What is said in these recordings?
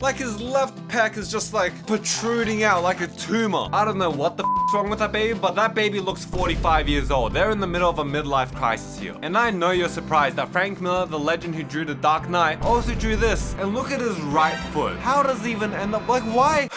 Like his left pec is just like protruding out like a tumor. I don't know what the f***'s wrong with that baby, but that baby looks 45 years old. They're in the middle of a midlife crisis here. And I know you're surprised that Frank Miller, the legend who drew The Dark Knight, also drew this. And look at his right foot. How does he even end up, like why?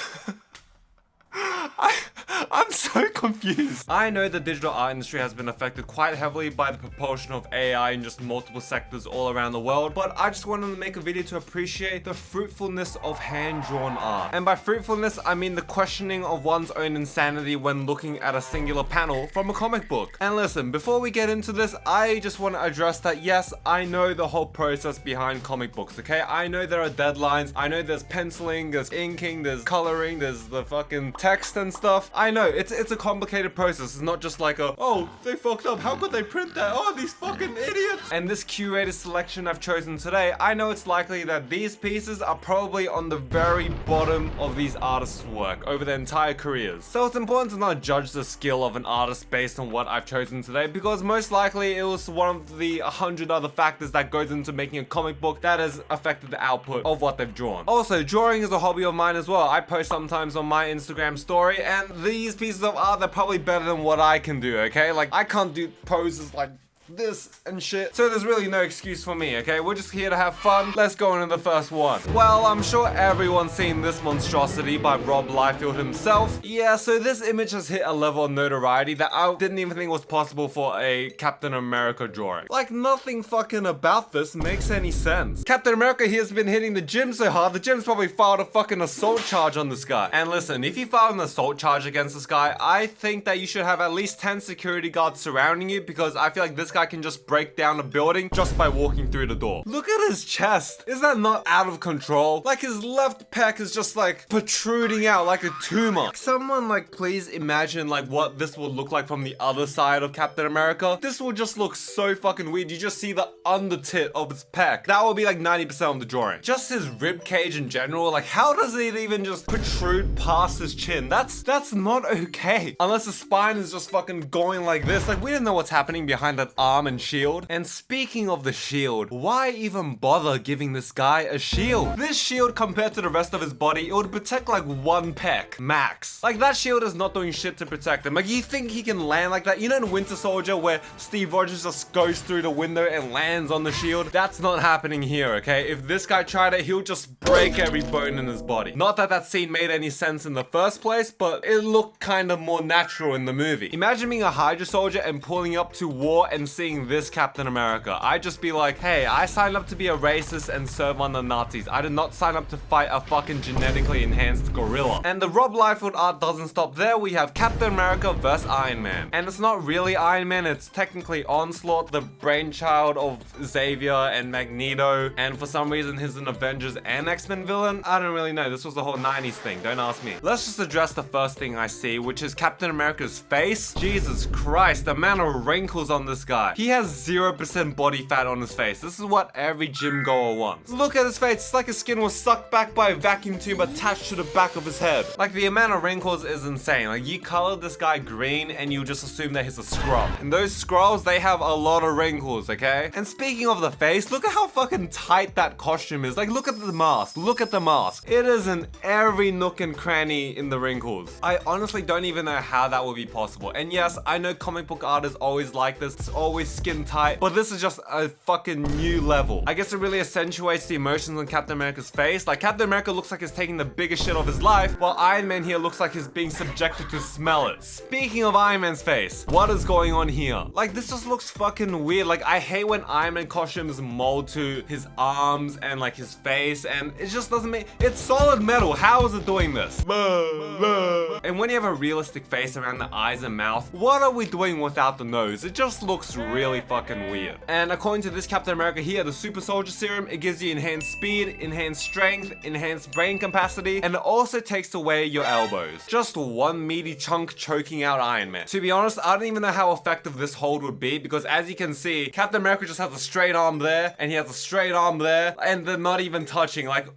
I'm so confused. I know the digital art industry has been affected quite heavily by the propulsion of AI in just multiple sectors all around the world, but I just wanted to make a video to appreciate the fruitfulness of hand-drawn art. And by fruitfulness, I mean the questioning of one's own insanity when looking at a singular panel from a comic book. And listen, before we get into this, I just want to address that yes, I know the whole process behind comic books, okay? I know there are deadlines, I know there's penciling, there's inking, there's coloring, there's the fucking text and stuff. I know, it's a complicated process. It's not just like a, oh, they fucked up, how could they print that? Oh, these fucking idiots. And this curated selection I've chosen today, I know it's likely that these pieces are probably on the very bottom of these artists' work over their entire careers. So it's important to not judge the skill of an artist based on what I've chosen today, because most likely it was one of the 100 other factors that goes into making a comic book that has affected the output of what they've drawn. Also, drawing is a hobby of mine as well. I post sometimes on my Instagram story, and these pieces of art, they're probably better than what I can do, okay? Like, I can't do poses like this and shit, so there's really no excuse for me, okay? We're just here to have fun. Let's go into the first one. Well, I'm sure everyone's seen this monstrosity by Rob Liefeld himself. Yeah, so this image has hit a level of notoriety that I didn't even think was possible for a Captain America drawing. Like, nothing fucking about this makes any sense. Captain America here has been hitting the gym so hard, the gym's probably filed a fucking assault charge on this guy. And listen, if you file an assault charge against this guy, I think that you should have at least 10 security guards surrounding you, because I feel like this guy can just break down a building just by walking through the door. Look at his chest. Is that not out of control? Like his left pec is just like protruding out like a tumor. Someone like please imagine like what this would look like from the other side of Captain America. This will just look so fucking weird. You just see the under tit of his pec. That will be like 90% of the drawing. Just his rib cage in general, like how does it even just protrude past his chin? That's not okay. Unless the spine is just fucking going like this. Like we don't know what's happening behind that arm and shield. And speaking of the shield, why even bother giving this guy a shield? This shield compared to the rest of his body, it would protect like one pec max. Like that shield is not doing shit to protect him. Like you think he can land like that? You know in Winter Soldier where Steve Rogers just goes through the window and lands on the shield? That's not happening here, okay? If this guy tried it, he'll just break every bone in his body. Not that that scene made any sense in the first place, but it looked kind of more natural in the movie. Imagine being a Hydra soldier and pulling up to war and seeing this Captain America. I'd just be like, hey, I signed up to be a racist and serve on the Nazis. I did not sign up to fight a fucking genetically enhanced gorilla. And the Rob Liefeld art doesn't stop there. We have Captain America vs Iron Man. And it's not really Iron Man, it's technically Onslaught, the brainchild of Xavier and Magneto. And for some reason, he's an Avengers and X-Men villain. I don't really know. This was the whole 90s thing. Don't ask me. Let's just address the first thing I see, which is Captain America's face. Jesus Christ, the amount of wrinkles on this guy. He has 0% body fat on his face. This is what every gym goer wants. Look at his face. It's like his skin was sucked back by a vacuum tube attached to the back of his head. Like the amount of wrinkles is insane. Like you color this guy green and you just assume that he's a scrub. And those scrolls, they have a lot of wrinkles, okay? And speaking of the face, look at how fucking tight that costume is. Like look at the mask. Look at the mask. It is in every nook and cranny in the wrinkles. I honestly don't even know how that would be possible. And yes, I know comic book art is always like this. It's always skin tight, but this is just a fucking new level. I guess it really accentuates the emotions on Captain America's face. Like Captain America looks like he's taking the biggest shit of his life, while Iron Man here looks like he's being subjected to smell it. Speaking of Iron Man's face, what is going on here? Like this just looks fucking weird. Like I hate when Iron Man costumes mold to his arms and like his face, and it just doesn't make, it's solid metal. How is it doing this? And when you have a realistic face around the eyes and mouth, what are we doing without the nose? It just looks really fucking weird. And according to this Captain America here, the Super Soldier Serum, it gives you enhanced speed, enhanced strength, enhanced brain capacity, and it also takes away your elbows. Just one meaty chunk choking out Iron Man. To be honest, I don't even know how effective this hold would be, because as you can see, Captain America just has a straight arm there, and he has a straight arm there, and they're not even touching. Like,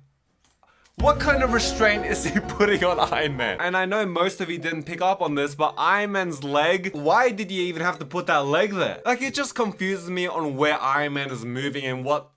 what kind of restraint is he putting on Iron Man? And I know most of you didn't pick up on this, but Iron Man's leg, why did you even have to put that leg there? Like, it just confuses me on where Iron Man is moving and what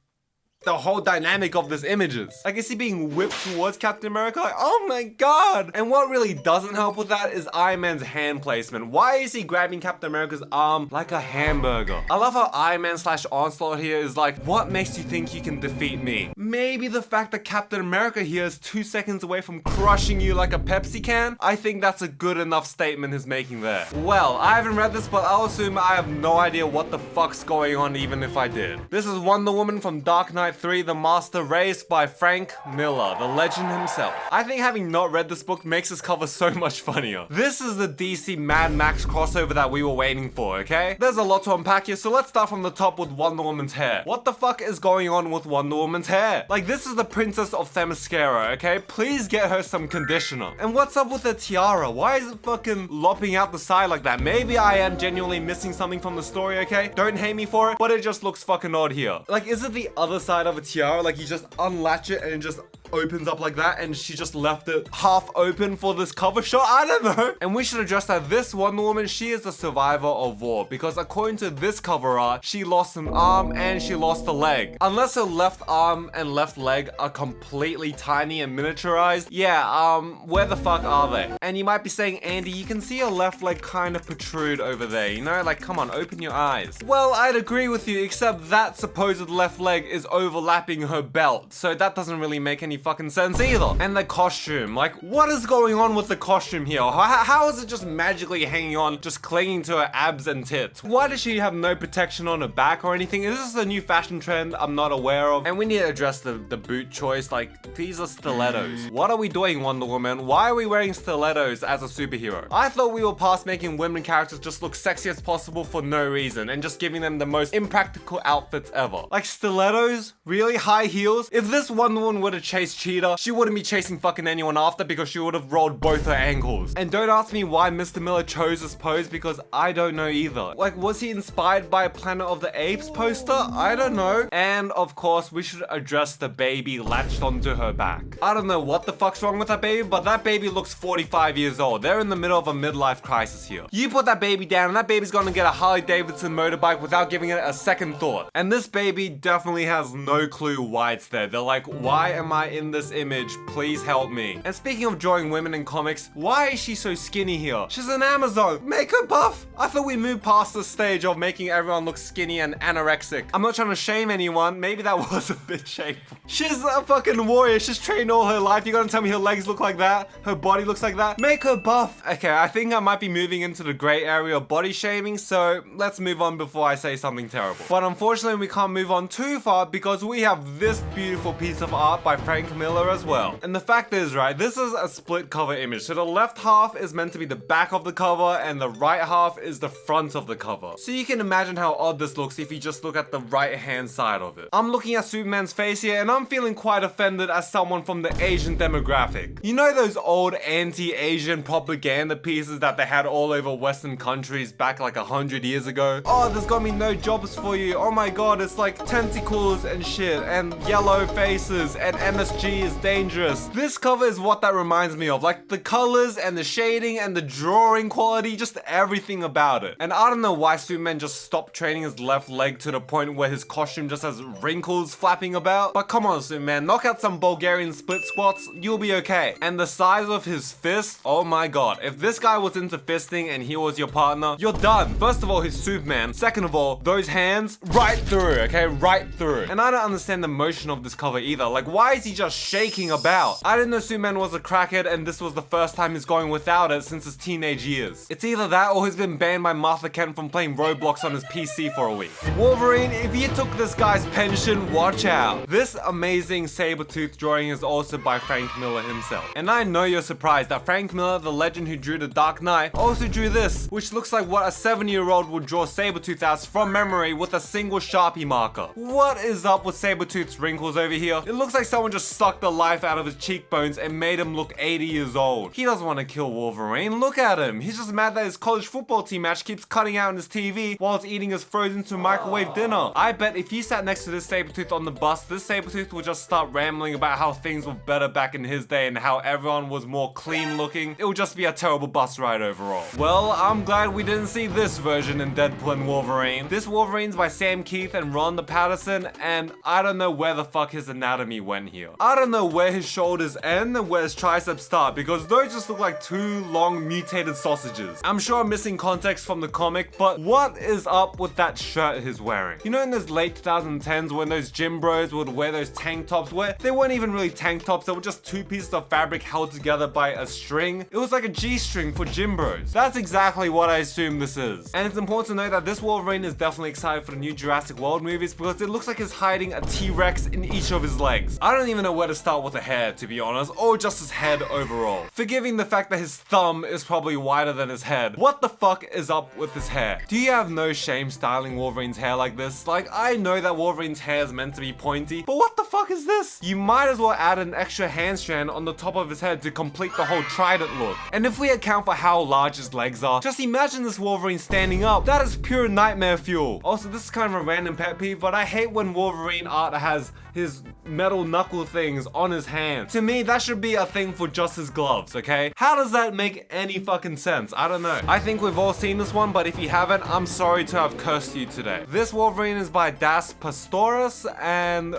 the whole dynamic of this image is. Like, is he being whipped towards Captain America? Like, oh my god. And what really doesn't help with that is Iron Man's hand placement. Why is he grabbing Captain America's arm like a hamburger? I love how Iron Man / Onslaught here is like, what makes you think you can defeat me? Maybe the fact that Captain America here is 2 seconds away from crushing you like a Pepsi can? I think that's a good enough statement he's making there. Well, I haven't read this, but I'll assume I have no idea what the fuck's going on even if I did. This is Wonder Woman from Dark Knight 3, The Master Race by Frank Miller, the legend himself. I think having not read this book makes this cover so much funnier. This is the DC Mad Max crossover that we were waiting for, okay? There's a lot to unpack here, so let's start from the top with Wonder Woman's hair. What the fuck is going on with Wonder Woman's hair? Like, this is the Princess of Themyscira, okay? Please get her some conditioner. And what's up with the tiara? Why is it fucking lopping out the side like that? Maybe I am genuinely missing something from the story, okay? Don't hate me for it, but it just looks fucking odd here. Like, is it the other side of a tiara? Like, you just unlatch it and it just opens up like that, and she just left it half open for this cover shot? I don't know. And we should address that this Wonder Woman, she is a survivor of war, because according to this cover art, she lost an arm and she lost a leg. Unless her left arm and left leg are completely tiny and miniaturized, yeah, where the fuck are they? And you might be saying, Andy, you can see her left leg kind of protrude over there, you know? Like, come on, open your eyes. Well, I'd agree with you, except that supposed left leg is overlapping her belt, so that doesn't really make any fucking sense either. And the costume, like, what is going on with the costume here? How is it just magically hanging on, just clinging to her abs and tits? Why does she have no protection on her back or anything? Is this a new fashion trend I'm not aware of? And we need to address the boot choice. Like, these are stilettos. What are we doing, Wonder Woman? Why are we wearing stilettos as a superhero? I thought we were past making women characters just look sexy as possible for no reason and just giving them the most impractical outfits ever. Like, stilettos? Really? High heels? If this Wonder Woman would have chased Cheetah, she wouldn't be chasing fucking anyone after, because she would have rolled both her ankles. And don't ask me why Mr. Miller chose this pose, because I don't know either. Like, was he inspired by a Planet of the Apes poster? I don't know. And of course, we should address the baby latched onto her back. I don't know what the fuck's wrong with that baby, but that baby looks 45 years old. They're in the middle of a midlife crisis here. You put that baby down and that baby's gonna get a Harley Davidson motorbike without giving it a second thought. And this baby definitely has no clue why it's there. They're like, why am I in this image? Please help me. And speaking of drawing women in comics, why is she so skinny here? She's an Amazon. Make her buff. I thought we moved past the stage of making everyone look skinny and anorexic. I'm not trying to shame anyone. Maybe that was a bit shameful. She's a fucking warrior. She's trained all her life. You're gonna tell me her legs look like that? Her body looks like that? Make her buff. Okay, I think I might be moving into the gray area of body shaming, so let's move on before I say something terrible. But unfortunately, we can't move on too far because we have this beautiful piece of art by Frank Miller as well. And the fact is, right, this is a split cover image. So the left half is meant to be the back of the cover and the right half is the front of the cover. So you can imagine how odd this looks if you just look at the right hand side of it. I'm looking at Superman's face here and I'm feeling quite offended as someone from the Asian demographic. You know those old anti-Asian propaganda pieces that they had all over Western countries back like 100 years ago? Oh, there's gonna be no jobs for you. Oh my god, it's like tentacles and shit and yellow faces and MSG is dangerous. This cover is what that reminds me of. Like the colors and the shading and the drawing quality, just everything about it. And I don't know why Superman just stopped training his left leg to the point where his costume just has wrinkles flapping about. But come on, Superman, knock out some Bulgarian split squats, you'll be okay. And the size of his fist, oh my god. If this guy was into fisting and he was your partner, you're done. First of all, he's Superman. Second of all, those hands, right through, okay? Right through. And I don't understand the motion of this cover either. Like, why is he just shaking about? I didn't know Superman was a crackhead and this was the first time he's going without it since his teenage years. It's either that or he's been banned by Martha Kent from playing Roblox on his PC for a week. Wolverine, if you took this guy's pension, watch out. This amazing Sabretooth drawing is also by Frank Miller himself. And I know you're surprised that Frank Miller, the legend who drew The Dark Knight, also drew this, which looks like what a 7-year-old would draw Sabretooth as from memory with a single Sharpie marker. What is up with Sabretooth's wrinkles over here? It looks like someone just sucked the life out of his cheekbones and made him look 80 years old. He doesn't want to kill Wolverine. Look at him. He's just mad that his college football team match keeps cutting out on his TV while he's eating his frozen to microwave dinner. I bet if he sat next to this Sabretooth on the bus, this Sabretooth would just start rambling about how things were better back in his day and how everyone was more clean looking. It would just be a terrible bus ride overall. Well, I'm glad we didn't see this version in Deadpool and Wolverine. This Wolverine's by Sam Keith and Rhonda Patterson, and I don't know where the fuck his anatomy went here. I don't know where his shoulders end and where his triceps start, because those just look like two long mutated sausages. I'm sure I'm missing context from the comic, but what is up with that shirt he's wearing? You know, in those late 2010s when those gym bros would wear those tank tops where they weren't even really tank tops, they were just two pieces of fabric held together by a string. It was like a G-string for gym bros. That's exactly what I assume this is. And it's important to note that this Wolverine is definitely excited for the new Jurassic World movies because it looks like he's hiding a T-Rex in each of his legs. I don't even know where to start with the hair, to be honest, or just his head overall. Forgiving the fact that his thumb is probably wider than his head. What the fuck is up with his hair? Do you have no shame styling Wolverine's hair like this? Like, I know that Wolverine's hair is meant to be pointy, but what the fuck is this? You might as well add an extra hand strand on the top of his head to complete the whole trident look. And if we account for how large his legs are, just imagine this Wolverine standing up. That is pure nightmare fuel. Also, this is kind of a random pet peeve, but I hate when Wolverine art has his metal knuckle things on his hand. To me, that should be a thing for just his gloves, okay? How does that make any fucking sense? I don't know. I think we've all seen this one, but if you haven't, I'm sorry to have cursed you today. This Wolverine is by Pastoras, and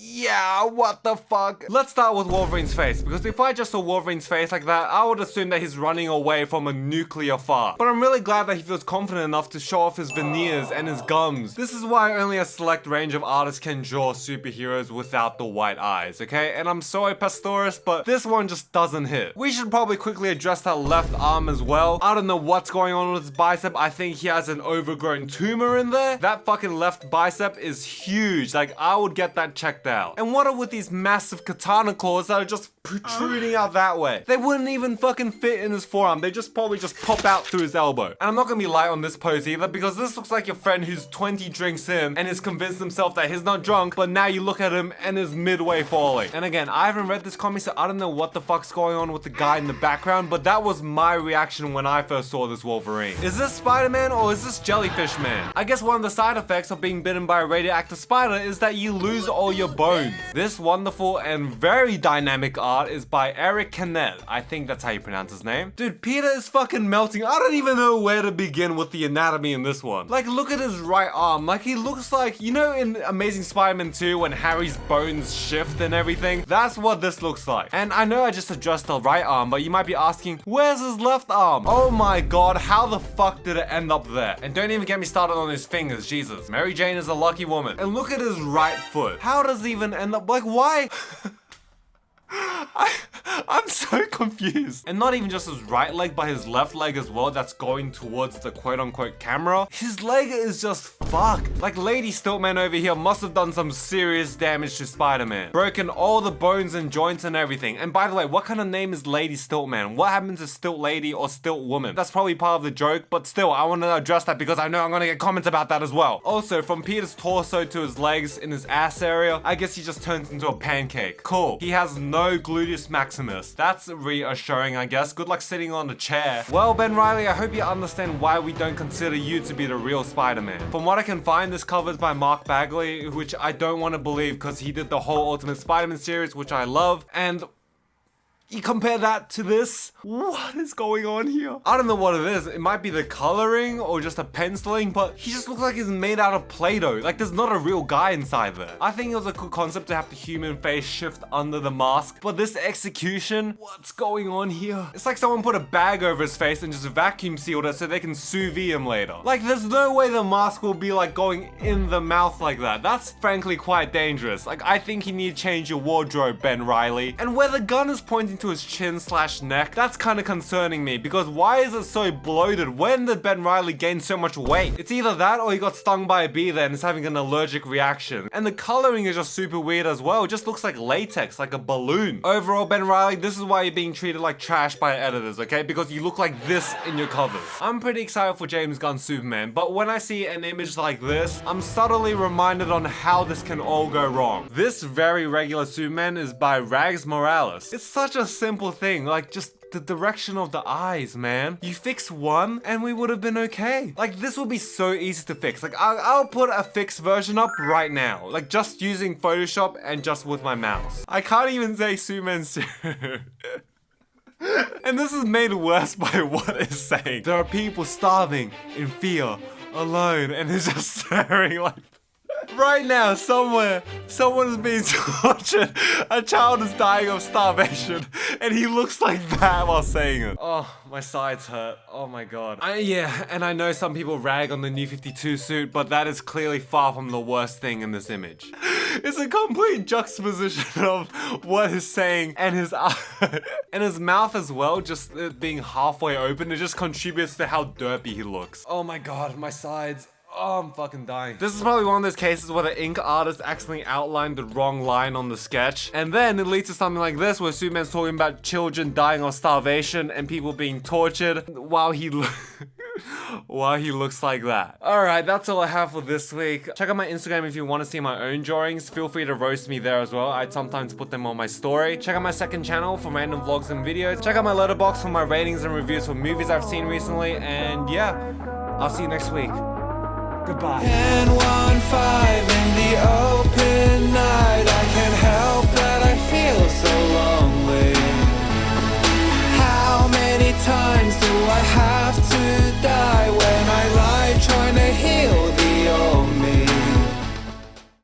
yeah, what the fuck? Let's start with Wolverine's face, because if I just saw Wolverine's face like that, I would assume that he's running away from a nuclear fart. But I'm really glad that he feels confident enough to show off his veneers and his gums. This is why only a select range of artists can draw superheroes without the white eyes, okay? And I'm sorry, Pastoras, but this one just doesn't hit. We should probably quickly address that left arm as well. I don't know what's going on with his bicep. I think he has an overgrown tumor in there. That fucking left bicep is huge. Like, I would get that checked out. And what are with these massive katana claws that are just protruding out that way? They wouldn't even fucking fit in his forearm. They just probably just pop out through his elbow. And I'm not gonna be light on this pose either, because this looks like your friend who's 20 drinks in and has convinced himself that he's not drunk, but now you look at him and is midway falling. And again, I haven't read this comic, so I don't know what the fuck's going on with the guy in the background, but that was my reaction when I first saw this Wolverine. Is this Spider-Man or is this Jellyfish Man? I guess one of the side effects of being bitten by a radioactive spider is that you lose all your bones. This wonderful and very dynamic art is by Eric Canet. I think that's how you pronounce his name. Dude, Peter is fucking melting. I don't even know where to begin with the anatomy in this one. Like, look at his right arm. Like, he looks like, you know, in Amazing Spider-Man 2 when Harry's bones shift and everything? That's what this looks like. And I know I just addressed the right arm, but you might be asking, where's his left arm? Oh my god, how the fuck did it end up there? And don't even get me started on his fingers, Jesus. Mary Jane is a lucky woman. And look at his right foot. How does he even end up, like, why? I'm so confused. And not even just his right leg, but his left leg as well that's going towards the quote-unquote camera. His leg is just fucked. Like, Lady Stiltman over here must have done some serious damage to Spider-Man. Broken all the bones and joints and everything. And by the way, what kind of name is Lady Stiltman? What happened to Stilt Lady or Stilt Woman? That's probably part of the joke, but still, I want to address that because I know I'm gonna get comments about that as well. Also, from Peter's torso to his legs in his ass area, I guess he just turns into a pancake. Cool. He has no gluteus maximus. That's reassuring, I guess. Good luck sitting on a chair. Well, Ben Reilly, I hope you understand why we don't consider you to be the real Spider-Man. From what I can find, this cover is by Mark Bagley, which I don't want to believe because he did the whole Ultimate Spider-Man series, which I love, and you compare that to this? What is going on here? I don't know what it is. It might be the coloring or just a penciling, but he just looks like he's made out of Play-Doh. Like, there's not a real guy inside there. I think it was a cool concept to have the human face shift under the mask, but this execution, what's going on here? It's like someone put a bag over his face and just vacuum sealed it so they can sous vide him later. Like, there's no way the mask will be like going in the mouth like that. That's frankly quite dangerous. Like, I think you need to change your wardrobe, Ben Reilly. And where the gun is pointing to his chin/neck, that's kind of concerning me, because why is it so bloated? When did Ben Reilly gain so much weight? It's either that or he got stung by a bee there and is having an allergic reaction. And the coloring is just super weird as well. It just looks like latex, like a balloon. Overall, Ben Reilly, this is why you're being treated like trash by editors, okay? Because you look like this in your covers. I'm pretty excited for James Gunn's Superman, but when I see an image like this, I'm subtly reminded on how this can all go wrong. This very regular Superman is by Rags Morales. It's such a simple thing, like just the direction of the eyes, man. You fix one and we would have been okay. Like, this will be so easy to fix. Like, I'll put a fixed version up right now, like just using Photoshop and just with my mouse. I can't even say Superman. And this is made worse by what it's saying. There are people starving in fear, alone, and it's just staring like Right now, somewhere, someone is being tortured. A child is dying of starvation, and he looks like that while saying it. Oh, my sides hurt. Oh my god. Yeah, and I know some people rag on the New 52 suit, but that is clearly far from the worst thing in this image. It's a complete juxtaposition of what he's saying and his and his mouth as well, just being halfway open. It just contributes to how derpy he looks. Oh my god, my sides. Oh, I'm fucking dying. This is probably one of those cases where the ink artist accidentally outlined the wrong line on the sketch. And then it leads to something like this, where Superman's talking about children dying of starvation and people being tortured while he while he looks like that. Alright, that's all I have for this week. Check out my Instagram if you want to see my own drawings. Feel free to roast me there as well. I sometimes put them on my story. Check out my second channel for random vlogs and videos. Check out my letterbox for my ratings and reviews for movies I've seen recently. And yeah, I'll see you next week. Goodbye. 10-1-5 in the open night. I can't help that I feel so lonely. How many times do I have to